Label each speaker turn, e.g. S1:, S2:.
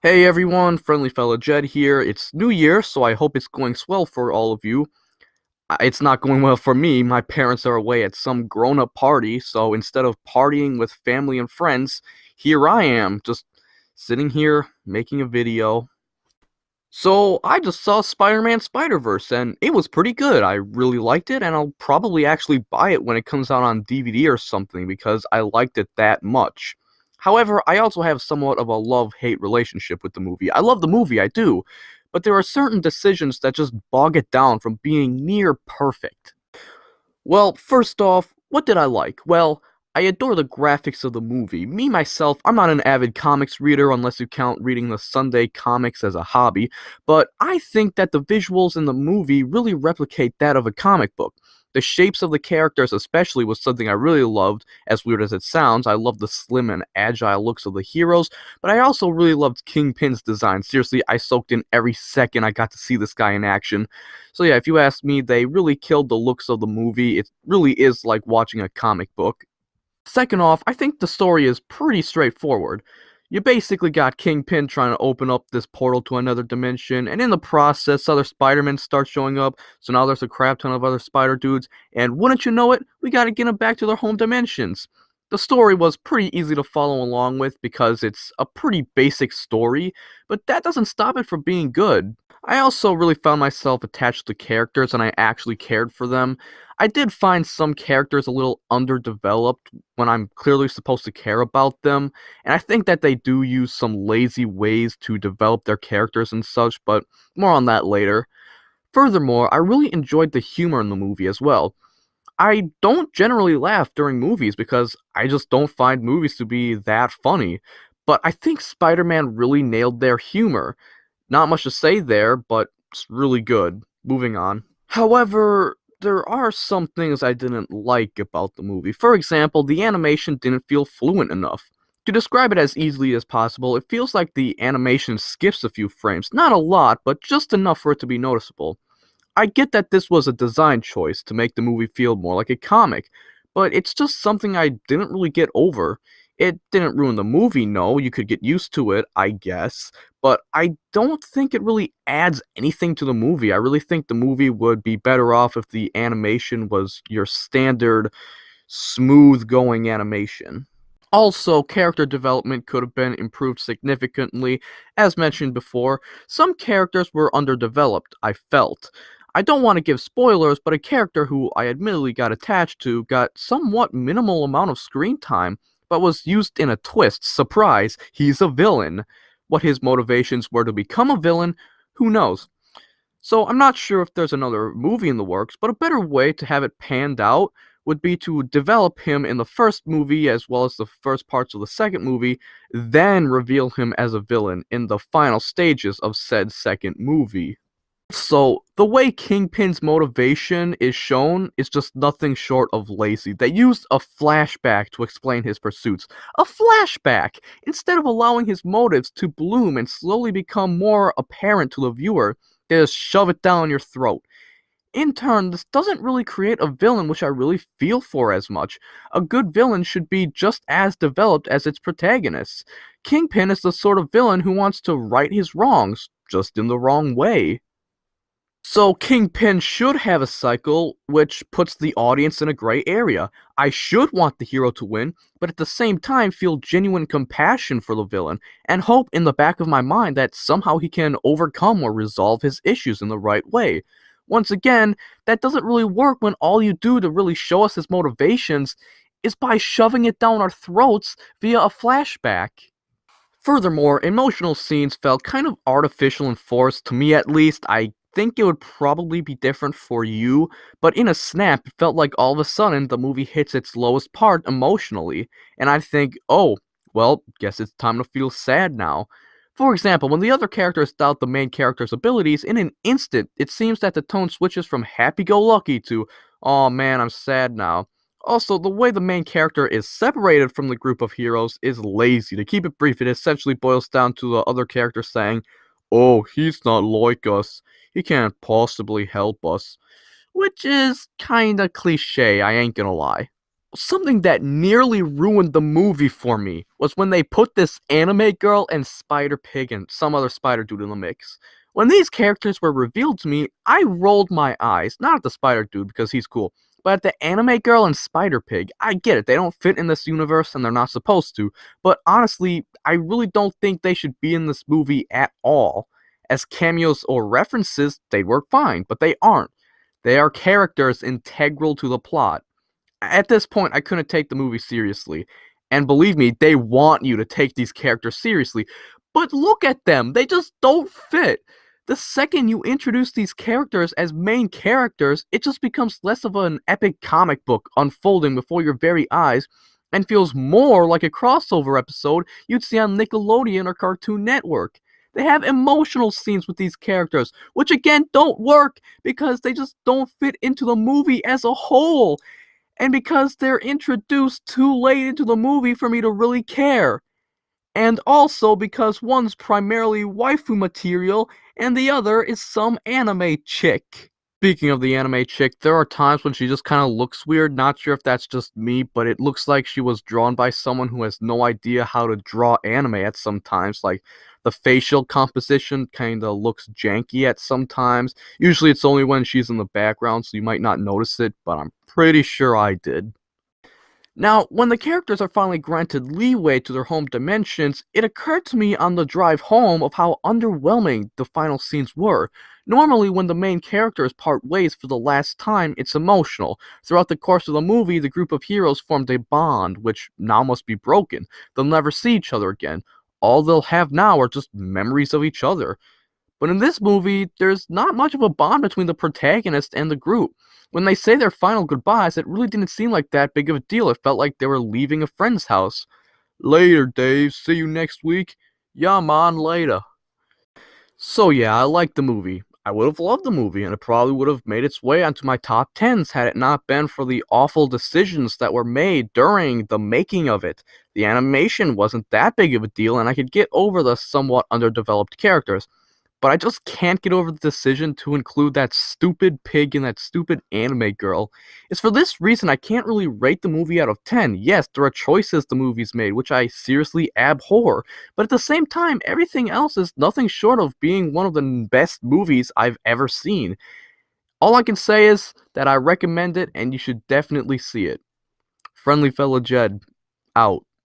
S1: Hey everyone, friendly fellow Jed here. It's New Year, so I hope it's going swell for all of you. It's not going well for me. My parents are away at some grown-up party, so instead of partying with family and friends, here I am, just sitting here making a video. So I just saw Spider-Man Spiderverse, and it was pretty good. I really liked it, and I'll probably actually buy it when it comes out on DVD or something because I liked it that much. However, I also have somewhat of a love-hate relationship with the movie. I love the movie, I do, but there are certain decisions that just bog it down from being near perfect. Well, first off, what did I like? Well, I adore the graphics of the movie. Me, myself, I'm not an avid comics reader unless you count reading the Sunday comics as a hobby, but I think that the visuals in the movie really replicate that of a comic book. The shapes of the characters, especially, was something I really loved. As weird as it sounds, I love the slim and agile looks of the heroes, but I also really loved Kingpin's design. Seriously, I soaked in every second I got to see this guy in action. So yeah, if you ask me, they really killed the looks of the movie. It really is like watching a comic book. Second off, I think the story is pretty straightforward. You basically got Kingpin trying to open up this portal to another dimension, and in the process, other Spider-Men start showing up, so now there's a crap ton of other Spider dudes, and wouldn't you know it, we gotta get them back to their home dimensions. The story was pretty easy to follow along with because it's a pretty basic story, but that doesn't stop it from being good. I also really found myself attached to characters and I actually cared for them. I did find some characters a little underdeveloped when I'm clearly supposed to care about them, and I think that they do use some lazy ways to develop their characters and such, but more on that later. Furthermore, I really enjoyed the humor in the movie as well. I don't generally laugh during movies because I just don't find movies to be that funny, but I think Spider Man really nailed their humor. Not much to say there, but it's really good. Moving on. However, there are some things I didn't like about the movie. For example, the animation didn't feel fluent enough. To describe it as easily as possible, it feels like the animation skips a few frames. Not a lot, but just enough for it to be noticeable. I get that this was a design choice to make the movie feel more like a comic, but it's just something I didn't really get over. It didn't ruin the movie, no, you could get used to it, I guess, but I don't think it really adds anything to the movie. I really think the movie would be better off if the animation was your standard, smooth going animation. Also, character development could have been improved significantly. As mentioned before, some characters were underdeveloped, I felt. I don't want to give spoilers, but a character who I admittedly got attached to got somewhat minimal amount of screen time, but was used in a twist. Surprise, he's a villain. What his motivations were to become a villain, who knows? So I'm not sure if there's another movie in the works, but a better way to have it panned out would be to develop him in the first movie as well as the first parts of the second movie, then reveal him as a villain in the final stages of said second movie. So, the way Kingpin's motivation is shown is just nothing short of lazy. They used a flashback to explain his pursuits. A flashback! Instead of allowing his motives to bloom and slowly become more apparent to the viewer, they just shove it down your throat. In turn, this doesn't really create a villain which I really feel for as much. A good villain should be just as developed as its protagonist. Kingpin is the sort of villain who wants to right his wrongs, just in the wrong way. So Kingpin should have a cycle which puts the audience in a gray area. I should want the hero to win, but at the same time feel genuine compassion for the villain and hope in the back of my mind that somehow he can overcome or resolve his issues in the right way. Once again, that doesn't really work when all you do to really show us his motivations is by shoving it down our throats via a flashback. Furthermore, emotional scenes felt kind of artificial and forced, to me at least. I think it would probably be different for you, but in a snap, it felt like all of a sudden the movie hits its lowest part emotionally, and I think, oh, well, guess it's time to feel sad now. For example, when the other characters doubt the main character's abilities, in an instant, it seems that the tone switches from happy-go-lucky to, oh man, I'm sad now. Also, the way the main character is separated from the group of heroes is lazy. To keep it brief, it essentially boils down to the other character saying, "Oh, he's not like us. He can't possibly help us." Which is kinda cliche, I ain't gonna lie. Something that nearly ruined the movie for me was when they put this anime girl and Spider Pig and some other spider dude in the mix. When these characters were revealed to me, I rolled my eyes, not at the spider dude because he's cool, but at the anime girl and Spider Pig. I get it, they don't fit in this universe and they're not supposed to, but honestly, I really don't think they should be in this movie at all. As cameos or references, they work fine, but they aren't. They are characters integral to the plot. At this point, I couldn't take the movie seriously. And believe me, they want you to take these characters seriously. But look at them, they just don't fit. The second you introduce these characters as main characters, it just becomes less of an epic comic book unfolding before your very eyes and feels more like a crossover episode you'd see on Nickelodeon or Cartoon Network. They have emotional scenes with these characters, which again don't work because they just don't fit into the movie as a whole and because they're introduced too late into the movie for me to really care. And also because one's primarily waifu material and the other is some anime chick. Speaking of the anime chick, there are times when she just kind of looks weird. Not sure if that's just me, but it looks like she was drawn by someone who has no idea how to draw anime at some times. Like, the facial composition kind of looks janky at some times. Usually it's only when she's in the background, so you might not notice it, but I'm pretty sure I did. Now, when the characters are finally granted leeway to their home dimensions, it occurred to me on the drive home of how underwhelming the final scenes were. Normally, when the main characters part ways for the last time, it's emotional. Throughout the course of the movie, the group of heroes formed a bond, which now must be broken. They'll never see each other again. All they'll have now are just memories of each other. But in this movie, there's not much of a bond between the protagonist and the group. When they say their final goodbyes, it really didn't seem like that big of a deal. It felt like they were leaving a friend's house. Later, Dave. See you next week. Yeah, man, later. So yeah, I liked the movie. I would have loved the movie, and it probably would have made its way onto my top 10s had it not been for the awful decisions that were made during the making of it. The animation wasn't that big of a deal, and I could get over the somewhat underdeveloped characters. But I just can't get over the decision to include that stupid pig and that stupid anime girl. It's for this reason I can't really rate the movie out of 10. Yes, there are choices the movie's made, which I seriously abhor, but at the same time, everything else is nothing short of being one of the best movies I've ever seen. All I can say is that I recommend it and you should definitely see it. Friendly fellow Jed, out.